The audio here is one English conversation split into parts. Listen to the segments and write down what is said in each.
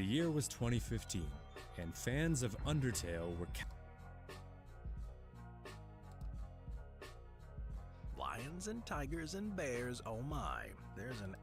The year was 2015, and fans of Undertale were Lions and tigers and bears, oh my. There's an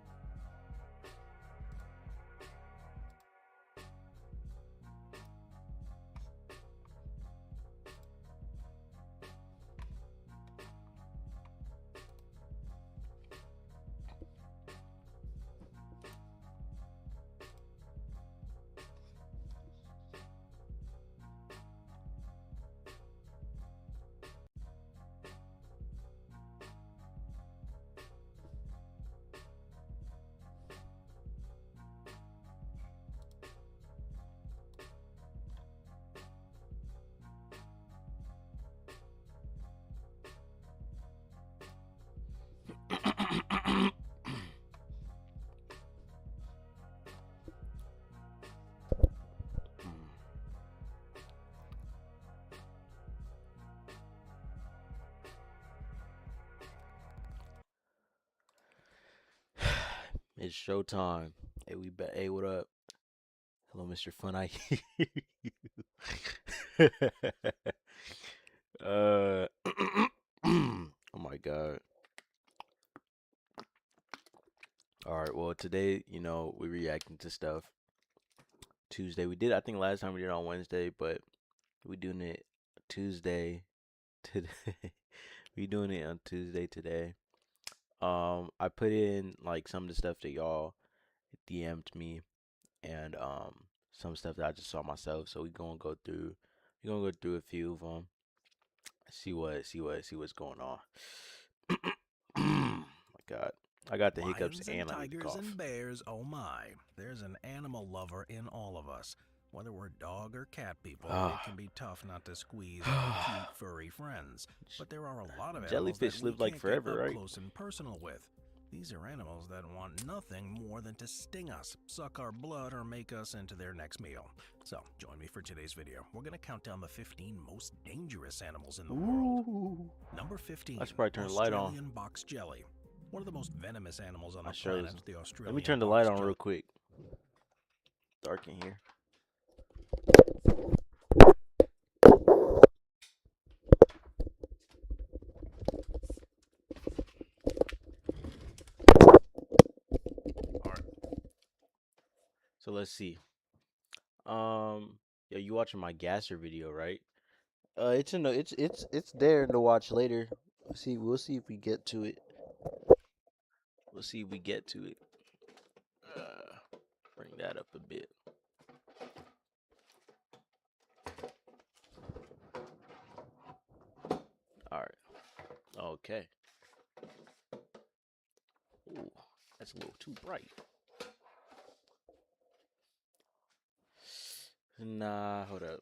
It's showtime. Hey, we bet. Hey, what up? Hello, Mr. Fun. I hear you. Oh my God. All right. Well, today, we reacting to stuff. Tuesday, we did. I think last time we did it on Wednesday, but we doing it Tuesday today. We doing it on Tuesday today. I put in like some of the stuff that y'all DM'd me, and some stuff that I just saw myself. So we gonna go through a few of them. See what's going on. My God, I got the hiccups lions and and I need to tigers cough. and bears, oh my. There's an animal lover in all of us. Whether we're dog or cat people, it can be tough not to squeeze our cute, furry friends. But there are a lot of animals Jellyfish that we live like can't forever, get up right? close and personal with. These are animals that want nothing more than to sting us, suck our blood, or make us into their next meal. So, join me for today's video. We're going to count down the 15 most dangerous animals in the world. Ooh. Number 15, I should probably turn the light on. Australian box jelly. One of the most venomous animals on the Sure planet, is. the Australian Let me turn the box light on jelly. real quick. Dark in here. Alright. So let's see. Yeah, you watching my gasser video, right? It's in the it's there to watch later. We'll see if we get to it. We'll see if we get to it. Bring that up a bit. All right. Okay. Ooh, that's a little too bright. Nah, hold up.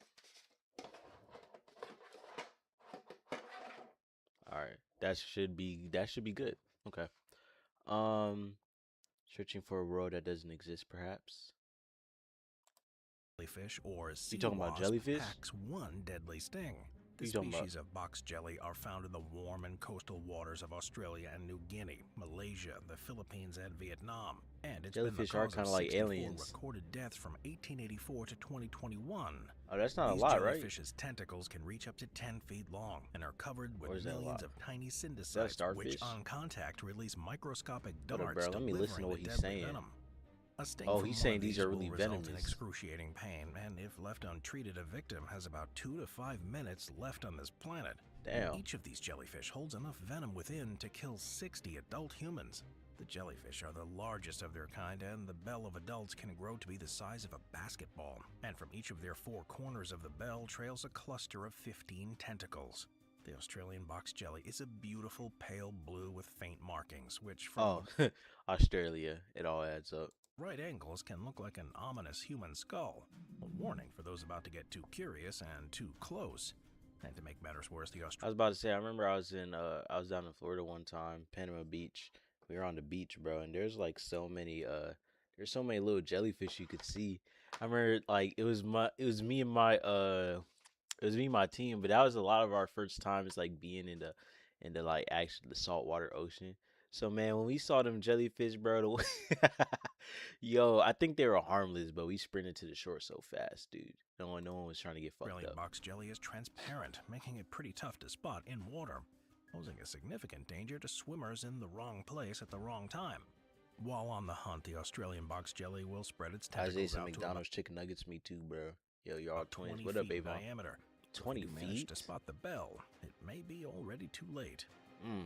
All right. That should be good. Okay. Um Searching for a world that doesn't exist perhaps. Jellyfish or sea You talking about wasp jellyfish? packs one deadly sting. The What you talking about? species of box jelly are found in the warm and coastal waters of Australia and New Guinea, Malaysia, the Philippines, and Vietnam. And it's Jellyfish been are the cause kinda of like 64 aliens. recorded deaths from 1884 to 2021. Oh, that's not These a lot, right? jellyfish's tentacles can reach up to 10 feet long and are covered Or with is that a millions lot? of tiny Is that a syndecytes, which starfish? on contact release microscopic Hold up, darts bro. Let me listen to delivering what the he's deadly saying. venom. A sting Oh, from he's one saying of these these are will really result in venomous. excruciating pain, and if left untreated, a victim has about 2 to 5 minutes left on this planet. Damn. Each of these jellyfish holds enough venom within to kill 60 adult humans. The jellyfish are the largest of their kind, and the bell of adults can grow to be the size of a basketball. And from each of their 4 corners of the bell trails a cluster of 15 tentacles. The Australian box jelly is a beautiful pale blue with faint markings, which from Australia. It all adds up. right angles can look like an ominous human skull. A warning for those about to get too curious and too close. And to make matters worse, the I was about to say, I remember I was down in Florida one time, Panama Beach. We were on the beach, bro, and there's like there's so many little jellyfish you could see. I remember like it was me and my team, but that was a lot of our first times like being in the like actually the saltwater ocean. So man, when we saw them jellyfish, bro, yo, I think they were harmless, but we sprinted to the shore so fast, dude. No one was trying to get fucked Australian up. box jelly is transparent, making it pretty tough to spot in water, posing a significant danger to swimmers in the wrong place at the wrong time. While on the hunt, the Australian box jelly will spread its I just ate tentacles some out to McDonald's chicken nuggets, me too, bro. Yo, y'all about twins. 20 What up, feet in Avon? diameter. So if 20 you manage feet? to spot the bell, it may be already too late. Mm.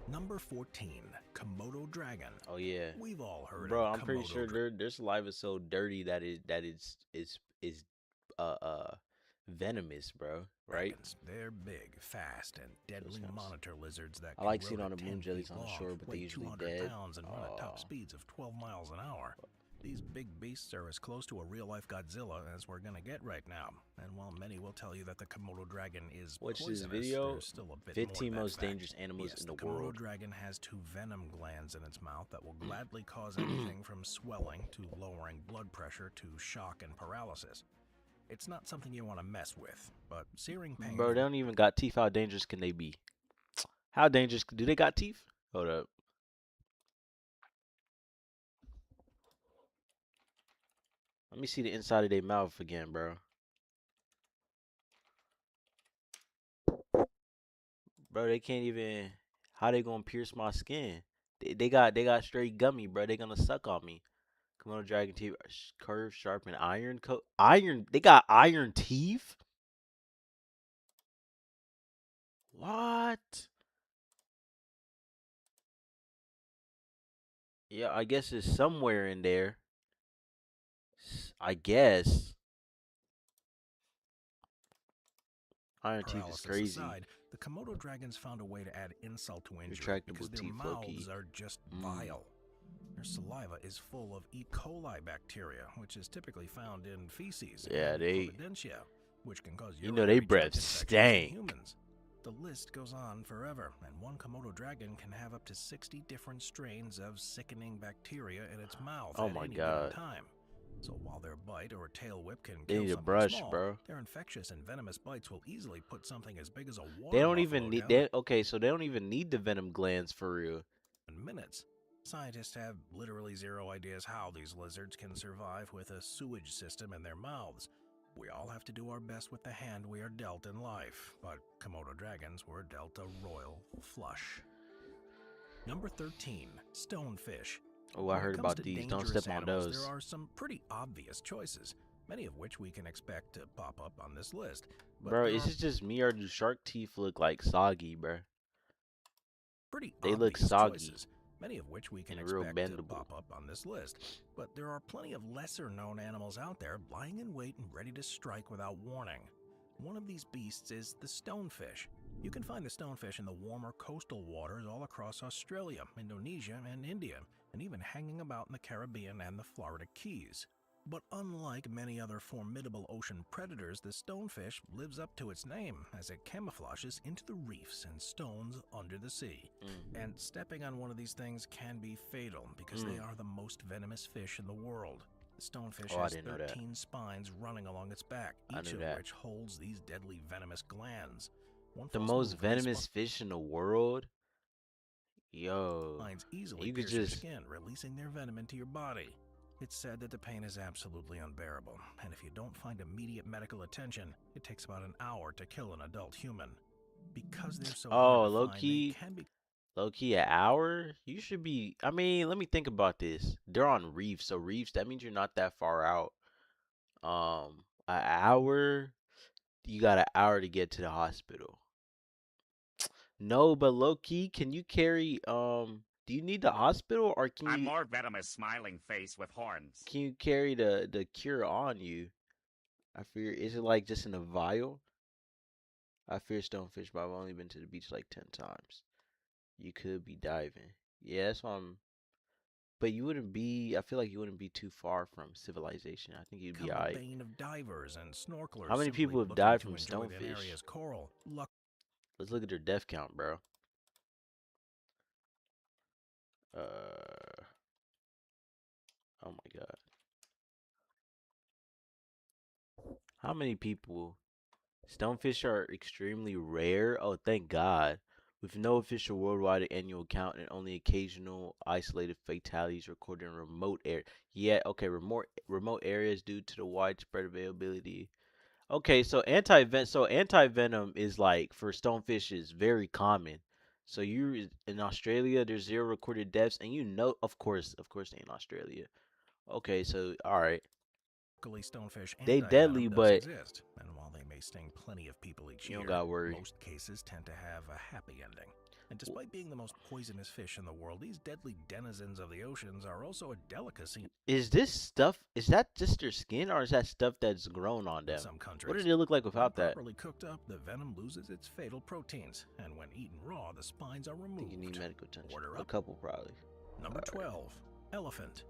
Number 14, Komodo dragon. Oh yeah, We've all heard bro. of I'm pretty Komodo sure their saliva is so dirty that is uh uh venomous, bro. Right? dragons. They're big, fast, and deadly Those ones. monitor lizards that I can like grow seeing to all the 10 moon jellies feet on the long, shore, but they weigh usually 200 dead. pounds, and run at top speeds of 12 miles an hour. These big beasts are as close to a real-life Godzilla as we're gonna get right now. And while many will tell you that the Komodo dragon is Watch this poisonous, video. there's still a bit 15 more to most that fact. dangerous animals Yes, in the the Komodo world. dragon has 2 venom glands in its mouth that will gladly cause anything from swelling to lowering blood pressure to shock and paralysis. It's not something you want to mess with, but searing pain... Bro, they don't even got teeth. How dangerous can they be? How dangerous? Do they got teeth? Hold up. Let me see the inside of their mouth again, bro. Bro, they can't even. How they gonna pierce my skin? They got straight gummy, bro. They gonna suck on me. Komodo dragon teeth, curved, sharp, and iron coat. Iron. They got iron teeth. What? Yeah, I guess it's somewhere in there. I guess. Iron teeth is Paralysis crazy. aside, the Komodo dragons found a way to add insult to injury Retractable because their teeth, low-key. mouths are just vile. Their saliva is full of E. coli bacteria, which is typically found in feces, Yeah, and they. Providentia, which can cause You know they urinary breath tract infections in stank. humans. The list goes on forever, and one Komodo dragon can have up to 60 different strains of sickening bacteria in its mouth Oh at my any God. given time. So while their bite or tail whip can They kill need a something brush, small, bro. their infectious and venomous bites will easily put something as big as a water They don't buffalo even need. down Okay, so they don't even need the venom glands for real. in minutes. Scientists have literally zero ideas how these lizards can survive with a sewage system in their mouths. We all have to do our best with the hand we are dealt in life, but Komodo dragons were dealt a royal flush. Number 13, stonefish. Oh, I When it heard comes about to these. Don't dangerous step on animals, those. there are some pretty obvious choices, many of which we can expect to pop up on this list. But Bro, there is are it just me or do shark teeth look like soggy, bro? pretty They look obvious soggy choices, many of which we can and real expect to bendable. pop up on this list. But there are plenty of lesser-known animals out there lying in wait and ready to strike without warning. One of these beasts is the stonefish. You can find the stonefish in the warmer coastal waters all across Australia, Indonesia, and India, and even hanging about in the Caribbean and the Florida Keys. But unlike many other formidable ocean predators, the stonefish lives up to its name as it camouflages into the reefs and stones under the sea. And stepping on one of these things can be fatal because they are the most venomous fish in the world. The stonefish Oh, I has didn't know that. 13 spines running along its back, I each knew of that. which holds these deadly venomous glands. One The false most move and these venomous fish in the world? Yo. spines easily You could pierce your just. skin, releasing their venom into your body. It's said that the pain is absolutely unbearable, and if you don't find immediate medical attention, it takes about an hour to kill an adult human. Because they're so Oh, hard to low find, key. they can be Low key, an hour? You should be. I mean, let me think about this. They're on reefs, so reefs, that means you're not that far out. An hour? You got an hour to get to the hospital. No, but low key, can you carry do you need the hospital or can I'm you more venomous smiling face with horns. carry the cure on you? I fear is it like just in a vial? I fear stonefish, but I've only been to the beach like 10 times. You could be diving. Yeah, that's why I'm but you wouldn't be I feel like you wouldn't be too far from civilization. I think you'd be become the alright. bane of divers and snorkelers How many simply people have looking died to from enjoy the stonefish? area's coral. Let's look at their death count, bro. Uh oh my god. How many people? Stonefish are extremely rare. Oh, thank God. with no official worldwide annual count and only occasional isolated fatalities recorded in remote air. Yeah, okay, remote areas due to the widespread availability. Okay, so anti-venom is like for stonefish is very common. So you in Australia, there's zero recorded deaths, and of course, they in Australia. Okay, so all right, Luckily, stonefish they deadly, anti-venom does but exist, and while they may sting plenty of people each you don't year, gotta worry. most cases tend to have a happy ending. And W- despite being the most poisonous fish in the world, these deadly denizens of the oceans are also a delicacy Is this stuff? Is that just their skin, or is that stuff that's grown on in them? some What countries. did it look like When without that? properly cooked up, the venom loses its fatal proteins, and when eaten raw, the spines are I think removed. you need medical attention. Order A up. couple probably. Number Alright. 12. Elephant.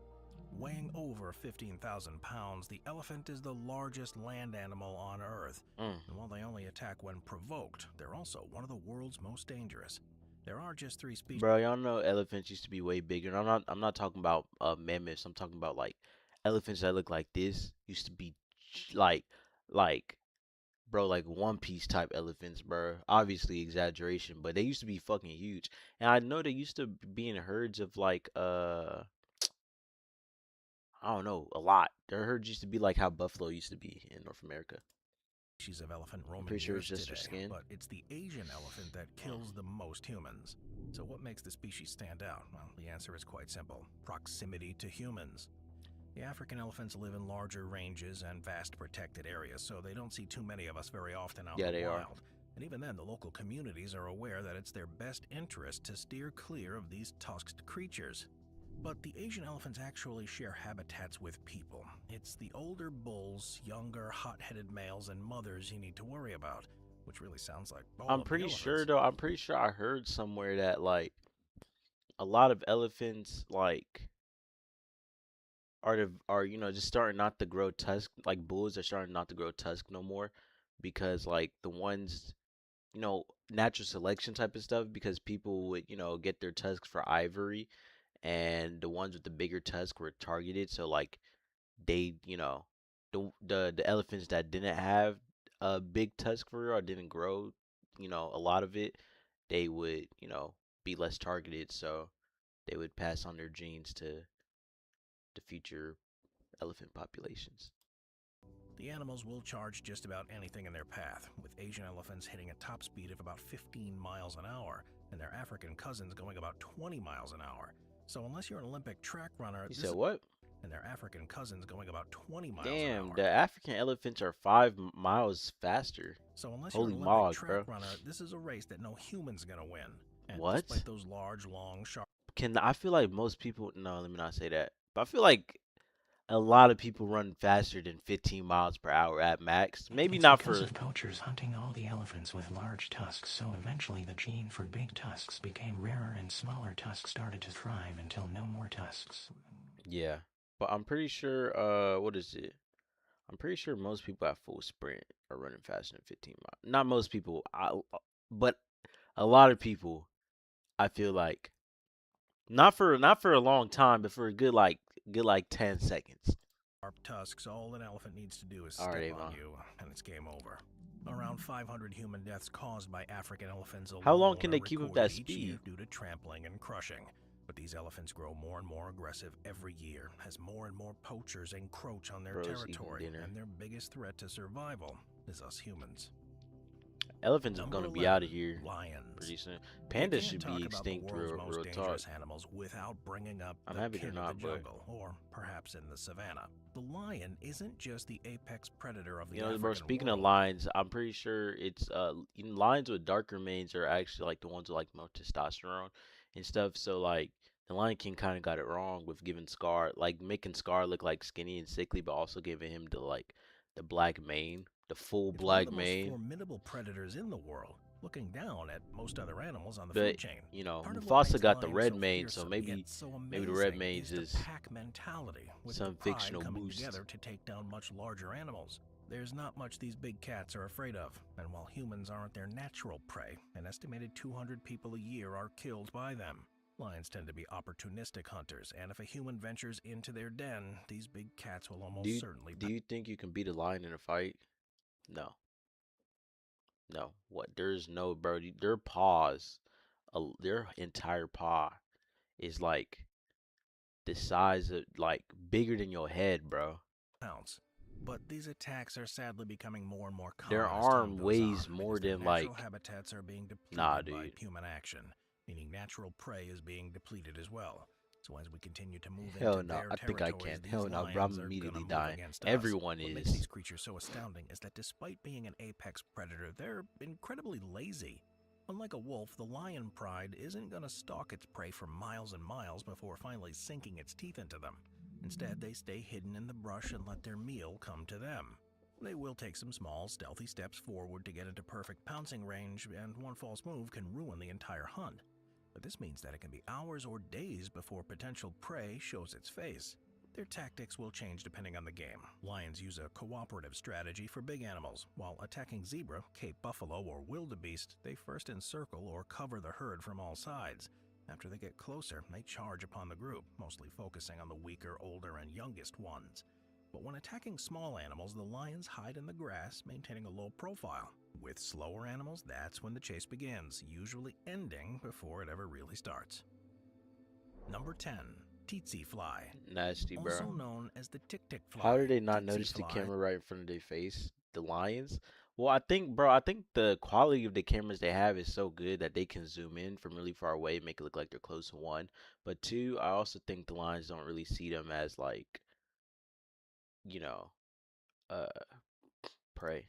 Weighing over 15,000 pounds, the elephant is the largest land animal on Earth. Mm. And while they only attack when provoked, they're also one of the world's most dangerous. There are just 3 species. Bro, y'all know elephants used to be way bigger. And I'm not talking about mammoths. I'm talking about like elephants that look like this used to be like bro, like One Piece type elephants, bro. Obviously exaggeration, but they used to be fucking huge. And I know they used to be in herds of like I don't know, a lot. Their herds used to be like how buffalo used to be in North America. Species of elephant I'm roaming pretty the sure earth it's just their today, skin. but it's the Asian elephant that kills the most humans. So what makes the species stand out? Well, the answer is quite simple. Proximity to humans. The African elephants live in larger ranges and vast protected areas, so they don't see too many of us very often out Yeah, in the they are. wild. And even then, the local communities are aware that it's their best interest to steer clear of these tusked creatures. But the Asian elephants actually share habitats with people. It's the older bulls, younger, hot-headed males, and mothers you need to worry about, which really sounds like all I'm of the pretty sure elephants. though. I'm pretty sure I heard somewhere that like a lot of elephants like are just starting not to grow tusk, like bulls are starting not to grow tusk no more because like the ones, natural selection type of stuff, because people would get their tusks for ivory, and the ones with the bigger tusk were targeted. So like they, the elephants that didn't have a big tusk for real or didn't grow, a lot of it, they would, be less targeted. So they would pass on their genes to the future elephant populations. The animals will charge just about anything in their path, with Asian elephants hitting a top speed of about 15 miles an hour, and their African cousins going about 20 miles an hour. So unless you're an Olympic track runner, You said what? and their African cousins going about 20 miles an Damn, hour. the African elephants are 5 miles faster. So unless you're Holy an Olympic mog, track bro. runner, this is a race that no human's gonna win. And What? despite those large, long, sharp I feel like most people, no, let me not say that. But I feel like a lot of people run faster than 15 miles per hour at max. Maybe It's not because for, of poachers hunting all the elephants with large tusks, so eventually the gene for big tusks became rarer and smaller tusks started to thrive until no more tusks. yeah. But I'm pretty sure, what is it? I'm pretty sure most people at full sprint are running faster than 15 miles. Not most people, but a lot of people, I feel like, not for a long time, but for a good like 10 seconds. tusks, all an elephant needs to do is All right, step on Avon. you, and it's game over. Around 500 human deaths caused by African elephants How long alone can are they keep up recorded that each year speed? due to trampling and crushing. But these elephants grow more and more aggressive every year as more and more poachers encroach on their Bro's eating territory, dinner. and their biggest threat to survival is us humans. Elephants are Number gonna be 11, out of here lions. pretty soon. You Pandas can't should talk be about the extinct, world's real, most real talk. dangerous animals without bringing up I'm the happy they're king not, of the but jungle, or perhaps in the savannah. The lion isn't just the apex predator of the bro. African Speaking of world. lions, I'm pretty sure it's lions with darker manes are actually like the ones with like more testosterone and stuff. So like the Lion King kind of got it wrong with giving Scar, like making Scar look like skinny and sickly, but also giving him the black mane, the full It's one of black the most mane. formidable predators in the world, looking down at most other animals on the But food chain. you know, Part of what Mufasa makes got the lions red so mane, so fearsome, maybe yet so maybe the red amazing, manes is the is pack mentality, with the some pride fictional coming boost. together to take down much larger animals. There's not much these big cats are afraid of, and while humans aren't their natural prey, an estimated 200 people a year are killed by them. Lions tend to be opportunistic hunters, and if a human ventures into their den, these big cats will Do almost you certainly do you think you can beat a lion in a fight? No, no. What? There's no, bro. Their paws. their entire paw is like the size of like bigger than your head, bro. Pounds. But these attacks are sadly becoming more and more Their common as time arm goes weighs on more because their than natural like, habitats are being nah, depleted by dude. human action, meaning natural prey is being depleted as well. So as we continue to move Hell into no, their I think I territories, can. these Hell no, bro. lions I'm are gonna immediately move dying. against us. Everyone What makes these is. creatures so astounding is that despite being an apex predator, they're incredibly lazy. Unlike a wolf, the lion pride isn't gonna stalk its prey for miles and miles before finally sinking its teeth into them. Instead, they stay hidden in the brush and let their meal come to them. They will take some small, stealthy steps forward to get into perfect pouncing range, and one false move can ruin the entire hunt. But this means that it can be hours or days before potential prey shows its face. Their tactics will change depending on the game. Lions use a cooperative strategy for big animals, while attacking zebra, Cape buffalo, or wildebeest, they first encircle or cover the herd from all sides. After they get closer, they charge upon the group, mostly focusing on the weaker, older, and youngest ones. But when attacking small animals, the lions hide in the grass, maintaining a low profile. With slower animals, that's when the chase begins, usually ending before it ever really starts. Number 10. Tsetse fly. Nasty, Also bro. known as the tick-tick fly. How did they not Tsetse notice the fly camera right in front of their face? The lions? Well, I think, bro, I think the quality of the cameras they have is so good that they can zoom in from really far away, make it look like they're close to one. But two, I also think the lions don't really see them as like, you know, uh, prey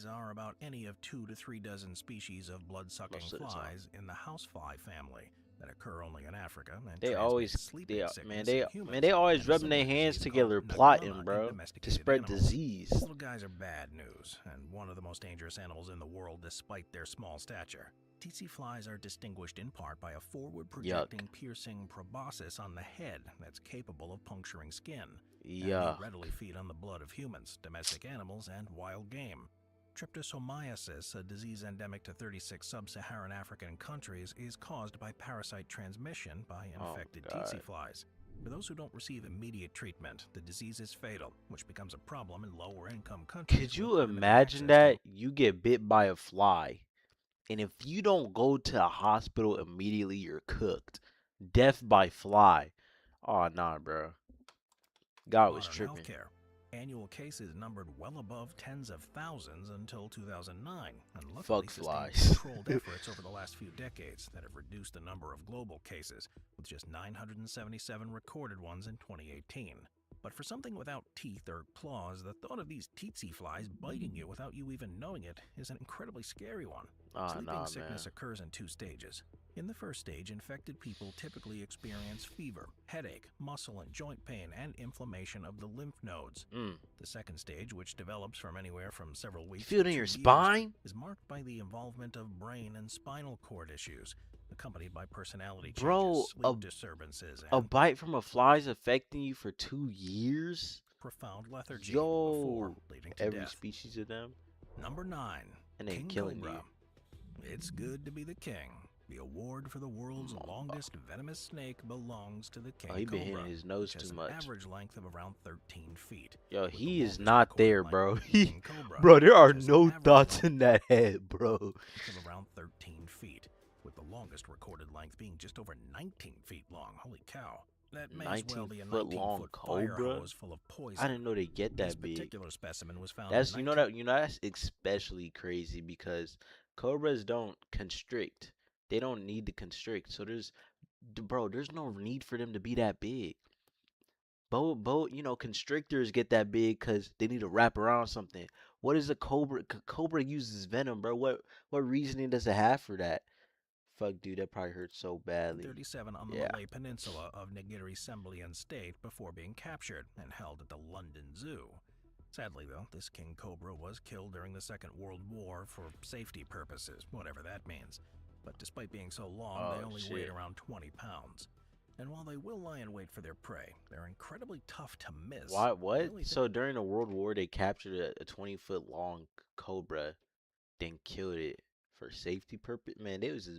are about any of 2 to 3 dozen species of blood-sucking most of the time. flies in the housefly family that occur only in Africa and They transmit always, sleeping man, sickness in humans, they always and a rubbing their similar hands disease called together, plotting, nagana in bro, to domesticated spread animals. disease. These little guys are bad news, and one of the most dangerous animals in the world despite their small stature. Tsetse flies are distinguished in part by a forward-projecting piercing proboscis on the head that's capable of puncturing skin. And they Yuck. readily feed on the blood of humans, domestic animals, and wild game. Tryptosomiasis, a disease endemic to 36 sub-Saharan African countries, is caused by parasite transmission by infected tsetse flies. For those who don't receive immediate treatment, the disease is fatal, which becomes a problem in lower-income countries. Could you imagine that you get bit by a fly, and if you don't go to a hospital immediately, you're cooked? Death by fly. Oh, nah, bro. God was tripping. Healthcare. Annual cases numbered well above tens of thousands until 2009, and luckily Fuck sustained flies. controlled efforts over the last few decades that have reduced the number of global cases, with just 977 recorded ones in 2018. But for something without teeth or claws, the thought of these tsetse flies biting you without you even knowing it is an incredibly scary one. Sleeping sickness occurs in 2 stages. In the first stage, infected people typically experience fever, headache, muscle and joint pain, and inflammation of the lymph nodes. The second stage, which develops from anywhere from several weeks Feel it to in 2 your years, spine? is marked by the involvement of brain and spinal cord issues, accompanied by personality Bro, changes, sleep disturbances, A and bite from a fly is affecting you for 2 years? profound lethargy before Yo, leading to every death. species of them? Number 9. And they King killing Cobra. you. It's good to be the king. The award for the world's longest venomous snake belongs to the king Oh, he been cobra, hitting his nose which has too an much. average length of around 13 feet. Yo, with the he is longest not recorded there, length bro. of the king cobra, Bro, there are which has an no average thoughts length in that head, bro. of around 13 feet, with the longest recorded length being just over 19 feet long. Holy cow. That may as well be a 19-foot-long 19-foot fire cobra? hose full of poison. I didn't know they get This that big. particular specimen was found That's in that's especially crazy because cobras don't constrict. They don't need to constrict. So there's no need for them to be that big. Constrictors get that big because they need to wrap around something. What is a cobra? Cobra uses venom, bro. What reasoning does it have for that? Fuck, dude, that probably hurts so badly. 1937 on the Malay Peninsula of Negeri Sembilan State before being captured and held at the London Zoo. Sadly, though, this king cobra was killed during the Second World War for safety purposes, whatever that means. But despite being so long, they only weighed around 20 pounds. And while they will lie in wait for their prey, they're incredibly tough to miss. What? So during the World War, they captured a 20-foot long cobra, then killed it for safety purpose. Man, it was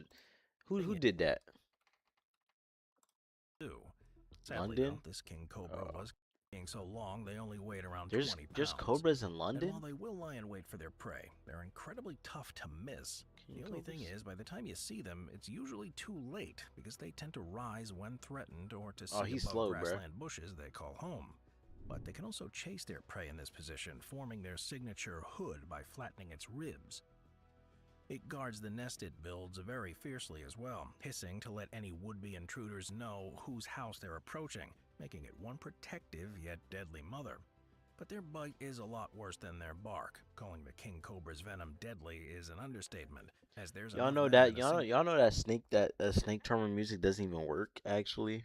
who did that? Sadly, London? though, this king cobra was Being so long, they only weigh around There's 20 pounds. there's cobras in And London. while they will lie in wait for their prey, they're incredibly tough to miss. The only thing is, by the time you see them, it's usually too late because they tend to rise when threatened or to see he's above slow, grassland bushes they call home. But they can also chase their prey in this position, forming their signature hood by flattening its ribs. It guards the nest it builds very fiercely as well, hissing to let any would-be intruders know whose house they're approaching, making it one protective yet deadly mother. But their bite is a lot worse than their bark. Calling the king cobra's venom deadly is an understatement, as there's Y'all enough know venom that in a y'all know that snake charmer music doesn't even work actually.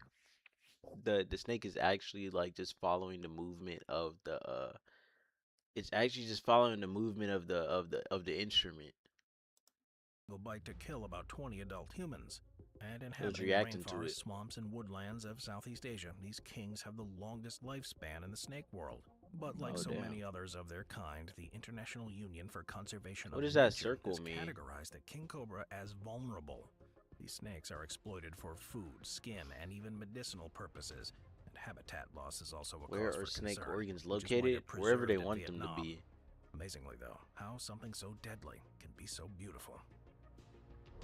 The snake is actually like just following the movement of the it's actually just following the movement of the instrument. single bite to kill about 20 adult humans. And It was inhabiting reacting to rainforests, it. swamps, and woodlands of Southeast Asia, these kings have the longest lifespan in the snake world. But like Oh, so damn. many others of their kind, the International Union for Conservation What of does that Nature circle has mean? categorized the king cobra as vulnerable. These snakes are exploited for food, skin, and even medicinal purposes. And habitat loss is also a Where cause are for snake concern, organs which is why they're located? Wherever they preserved in want them to Vietnam. be. Amazingly, though, how something so deadly can be so beautiful.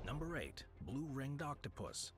Number 8. Blue-ringed octopus.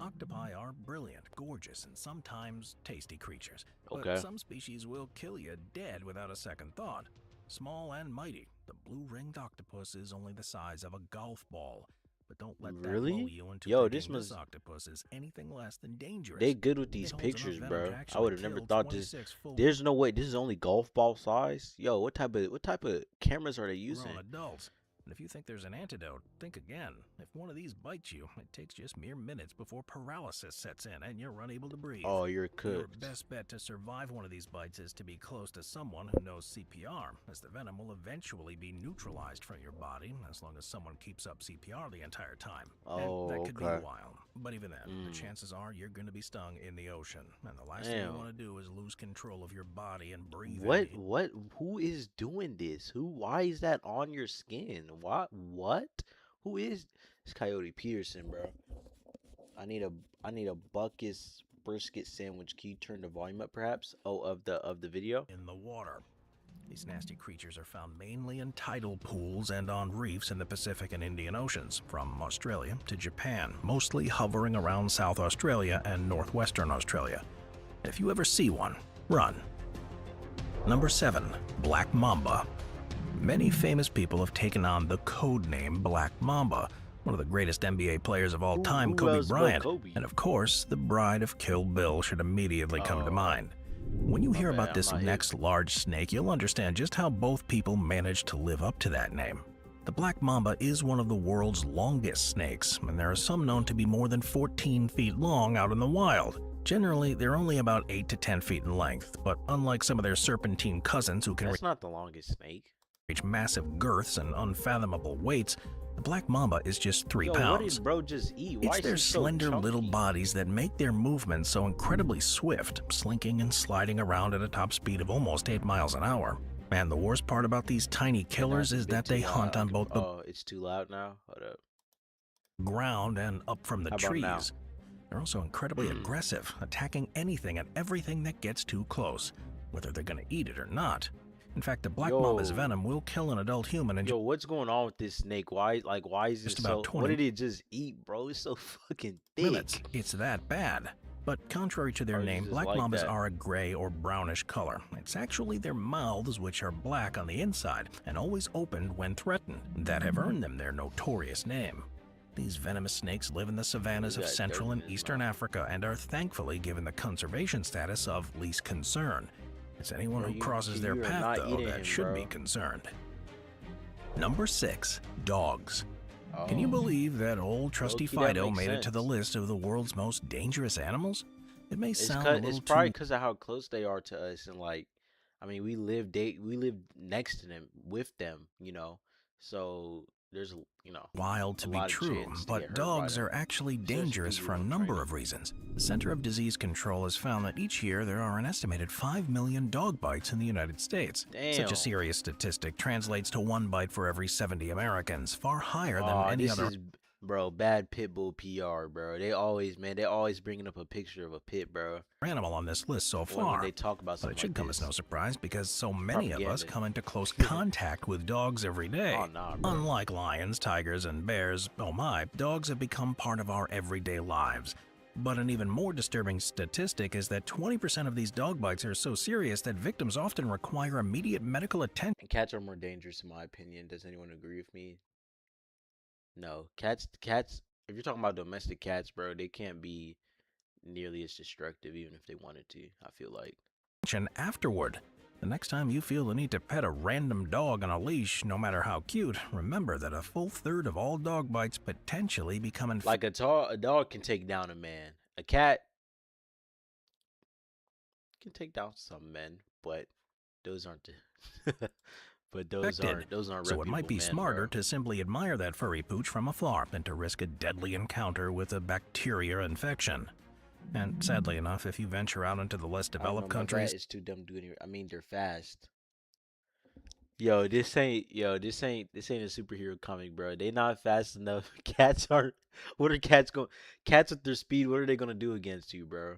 Octopi are brilliant, gorgeous, and sometimes tasty creatures. But Okay. some species will kill you dead without a second thought. Small and mighty, the blue-ringed octopus is only the size of a golf ball. But don't let that Really? lull you into Yo, thinking this this must- octopus is anything less than dangerous. They good with It these holds enough pictures, venom bro. to I actually would have never kill thought this. 26 full There's no way. This is only golf ball size. Yo, what type of cameras are they using? grown adults. And if you think there's an antidote, think again. If one of these bites you, it takes just mere minutes before paralysis sets in and you're unable to breathe. Oh, you're Your cooked. best bet to survive one of these bites is to be close to someone who knows CPR, as the venom will eventually be neutralized from your body as long as someone keeps up CPR the entire time. Oh, and that could be okay. a while. But even then, the chances are you're going to be stung in the ocean. And the last thing Damn. you want to do is lose control of your body and breathe. What? Who is doing this? Why is that on your skin? What? Who is this? Coyote Peterson, bro? I need a Buckus brisket sandwich. Can you turn the volume up, perhaps? Oh, of the video. In the water. These nasty creatures are found mainly in tidal pools and on reefs in the Pacific and Indian Oceans, from Australia to Japan, mostly hovering around South Australia and northwestern Australia. If you ever see one, run. Number 7. Black Mamba. Many famous people have taken on the code name Black Mamba. One of the greatest NBA players of all time, who Kobe else but Bryant, Kobe? and of course, the bride of Kill Bill should immediately come to Oh. mind. When you hear bad, about I'm this not hip. next large snake, you'll understand just how both people managed to live up to that name. The black mamba is one of the world's longest snakes, and there are some known to be more than 14 feet long out in the wild. Generally, they're only about 8 to 10 feet in length, but unlike some of their serpentine cousins who can That's not the longest snake. reach massive girths and unfathomable weights, the black mamba is just 3 Yo, what pounds. did bro just eat? Why It's is their he so slender little chunky? bodies that make their movements so incredibly swift, slinking and sliding around at a top speed of almost 8 miles an hour. And the worst part about these tiny killers is that they hunt on both the Oh, it's too loud now. Hold up. ground and up from the How about now? trees. They're also incredibly aggressive, attacking anything and everything that gets too close, whether they're going to eat it or not. In fact, the black mamba's Yo. venom will kill an adult human in Yo, what's going on with this snake? Why is it Just so? about What 20 did it just eat, bro? It's so fucking minutes. thick. It's that bad. But contrary to their Or is it name, just black like mambas that? are a gray or brownish color. It's actually their mouths, which are black on the inside and always opened when threatened, that have earned them their notorious name. These venomous snakes live in the savannas of got Central dirt and in his Eastern Africa and are thankfully given the conservation status of least concern. It's anyone Bro, who crosses their you are path, not though, eating that him, should be bro. concerned. Number 6. Dogs. Can you Oh. believe that old trusty Low-key, that Fido makes made it to the sense. list of the world's most dangerous animals? It may It's sound a little it's too probably because of how close they are to us, and like, I mean, we live next to them, with them, you know. So there's, you know, wild to a be lot of true, chance to get but hurt by dogs them, are actually especially dangerous people for a who don't number train of them. reasons. The Center of Disease Control has found that each year there are an estimated 5 million dog bites in the United States. Such a Damn. serious statistic translates to 1 bite for every 70 Americans, far higher than any this other is Bro, bad pit bull PR, bro. They always, man, they always bringing up a picture of a pit, bro. Animal on this list so When far. they talk about But something it should like come as no this. surprise because so many of us Propaganda. come into close contact with dogs every day. Oh, nah, bro. Unlike lions, tigers, and bears, oh my, dogs have become part of our everyday lives. But an even more disturbing statistic is that 20% of these dog bites are so serious that victims often require immediate medical attention. And cats are more dangerous, in my opinion. Does anyone agree with me? No, cats. If you're talking about domestic cats, bro, they can't be nearly as destructive, even if they wanted to. I feel like. Afterward. The next time you feel the need to pet a random dog on a leash, no matter how cute, remember that a full third of all dog bites potentially become infected. Like a dog can take down a man. A cat can take down some men, but those aren't the but those aren't So it might be reputable men, smarter bro. to simply admire that furry pooch from afar than to risk a deadly encounter with a bacteria infection. And sadly enough, if you venture out into the less I don't know, developed my countries, rat is too dumb to do any. I mean, they're fast. Yo, this ain't a superhero comic, bro. They not fast enough. Cats aren't. What are cats going? Cats with their speed. What are they gonna do against you, bro?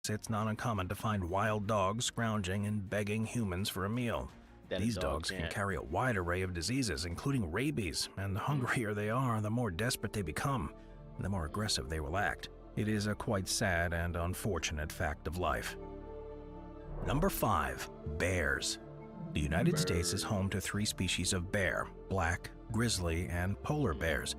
it's not uncommon to find wild dogs scrounging and begging humans for a meal. That a These dog dogs can can't. carry a wide array of diseases, including rabies, and the hungrier they are, the more desperate they become, and the more aggressive they will act. It is a quite sad and unfortunate fact of life. Number 5. Bears. The United States is home to 3 species of bear: black, grizzly, and polar bears.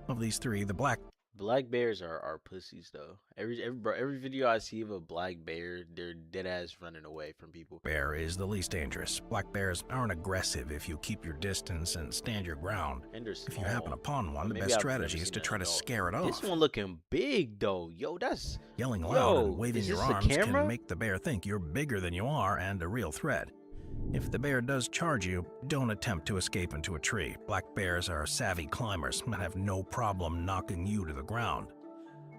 Of these 3, the black Black bears are pussies though. Every video I see of a black bear, they're dead ass running away from people. bear is the least dangerous. Black bears aren't aggressive if you keep your distance and stand your ground. And they're If you happen upon one, the Maybe best I've never strategy is seen to an try to adult. scare it This off. one looking big though. Yo, that's Yelling loud Yo, and waving is your this a arms camera? can make the bear think you're bigger than you are and a real threat. If the bear does charge you, don't attempt to escape into a tree. Black bears are savvy climbers and have no problem knocking you to the ground.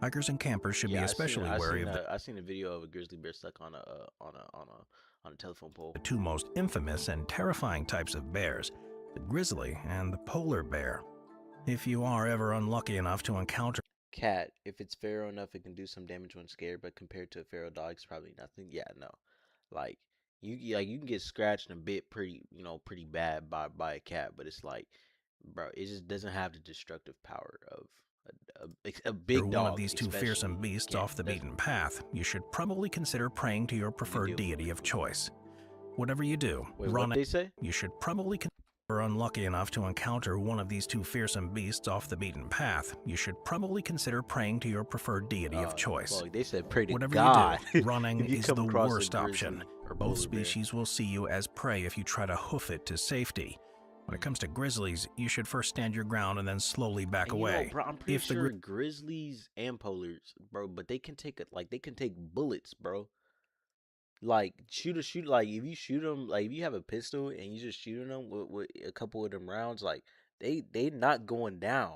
Hikers and campers should be especially wary of I seen a video of a grizzly bear stuck on a telephone pole. the 2 most infamous and terrifying types of bears, the grizzly and the polar bear. If you are ever unlucky enough to encounter Cat, if it's feral enough, it can do some damage when scared, but compared to a feral dog, it's probably nothing. Yeah, no. Like you can get scratched and bit pretty bad by a cat, but it's like, bro, it just doesn't have the destructive power of a big one dog. of these 2 especially. fearsome beasts Can't- off the doesn't- beaten path, you should probably consider praying to your preferred deal. deity of choice. Whatever you do, Wait, run what they say? You should probably consider unlucky enough to encounter one of these 2 fearsome beasts off the beaten path. You should probably consider praying to your preferred deity of choice. Fuck, they said pray to Whatever God. you do, running If you is come the across a worst grizzly option. or Both polar bear. species will see you as prey if you try to hoof it to safety. When it comes to grizzlies, you should first stand your ground and then slowly back And you know, away. bro, I'm pretty If the sure grizzlies and polars, bro, but they can take bullets, bro. Like shoot. Like if you shoot them, like if you have a pistol and you just shooting them with a couple of them rounds, like they not going down.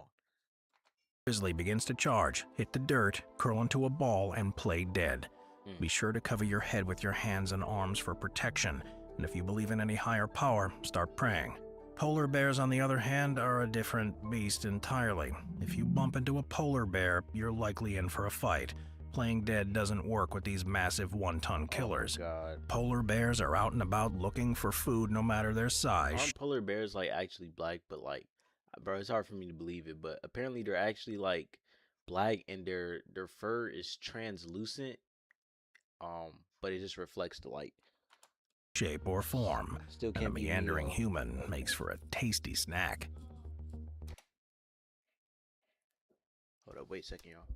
grizzly begins to charge, hit the dirt, curl into a ball, and play dead. Be sure to cover your head with your hands and arms for protection, and if you believe in any higher power, start praying. Polar bears, on the other hand, are a different beast entirely. If you bump into a polar bear, you're likely in for a fight. Playing dead doesn't work with these massive 1-ton killers. Oh my God. Polar bears are out and about looking for food no matter their size. Aren't polar bears like actually black? But like, bro, it's hard for me to believe it. But apparently they're actually like black, and their fur is translucent. But it just reflects the light. Shape or form. Still And a can't be meandering real. human makes for a tasty snack. Hold up, wait a second, y'all.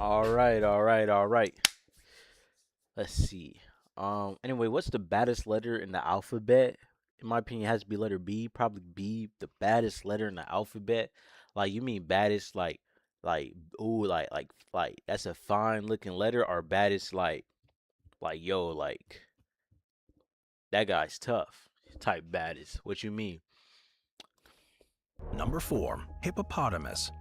All right, all right, all right. Let's see. Anyway, what's the baddest letter in the alphabet? In my opinion, it has to be letter B. Probably B, the baddest letter in the alphabet. Like, you mean baddest, like, ooh, like that's a fine looking letter, or baddest, like, yo, like that guy's tough type baddest. What you mean? Number 4. Hippopotamus.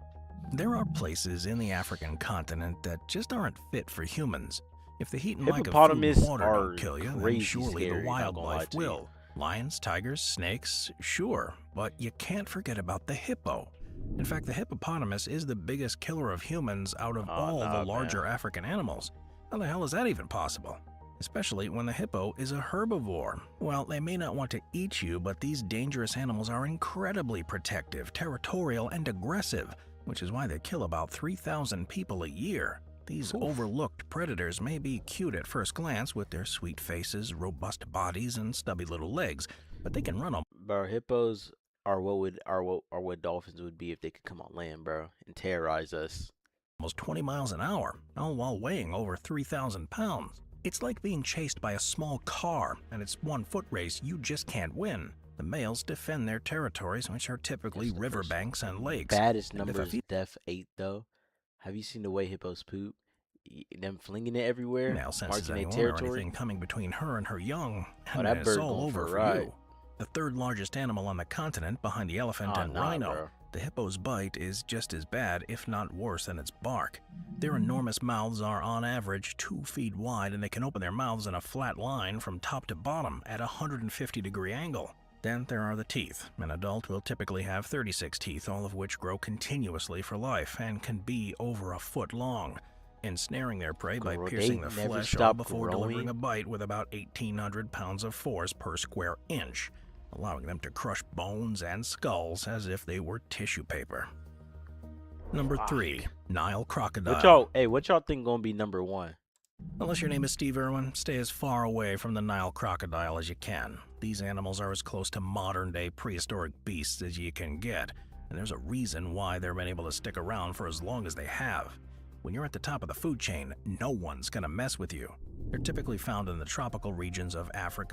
There are places in the African continent that just aren't fit for humans. If the heat and lack of food Hippopotamus and water are don't kill you, then crazy surely scary, the not gonna lie wildlife to you. will. Lions, tigers, snakes, sure, but you can't forget about the hippo. In fact, the hippopotamus is the biggest killer of humans out of all nah, the larger man. African animals. How the hell is that even possible? Especially when the hippo is a herbivore. Well, they may not want to eat you, but these dangerous animals are incredibly protective, territorial, and aggressive, which is why they kill about 3,000 people a year. These overlooked predators may be cute at first glance with their sweet faces, robust bodies, and stubby little legs, but they can run Bro, hippos are what dolphins would be if they could come on land, bro, and terrorize us. almost 20 miles an hour, all while weighing over 3,000 pounds. It's like being chased by a small car, and it's one-foot race you just can't win. The males defend their territories, which are typically That's the first riverbanks and lakes. Baddest And if number a is Def 8, though. Have you seen the way hippos poop? Them flinging it everywhere, female senses marking their anyone or territory. anything coming between her and her young, Oh, and that it's bird all going over for a for ride. you. The third largest animal on the continent, behind the elephant Oh, and nah, rhino, bro. the hippo's bite is just as bad, if not worse, than its bark. Their enormous mouths are on average 2 feet wide, and they can open their mouths in a flat line from top to bottom at a 150-degree angle. Then there are the teeth. An adult will typically have 36 teeth, all of which grow continuously for life and can be over a foot long, ensnaring their prey by They piercing the never flesh all stop before growing. delivering a bite with about 1,800 pounds of force per square inch, allowing them to crush bones and skulls as if they were tissue paper. Number 3. Nile crocodile. What y'all think gonna be number 1? Unless your name is Steve Irwin, stay as far away from the Nile crocodile as you can. These animals are as close to modern-day prehistoric beasts as you can get, and there's a reason why they've been able to stick around for as long as they have. When you're at the top of the food chain, no one's gonna mess with you. They're typically found in the tropical regions of Africa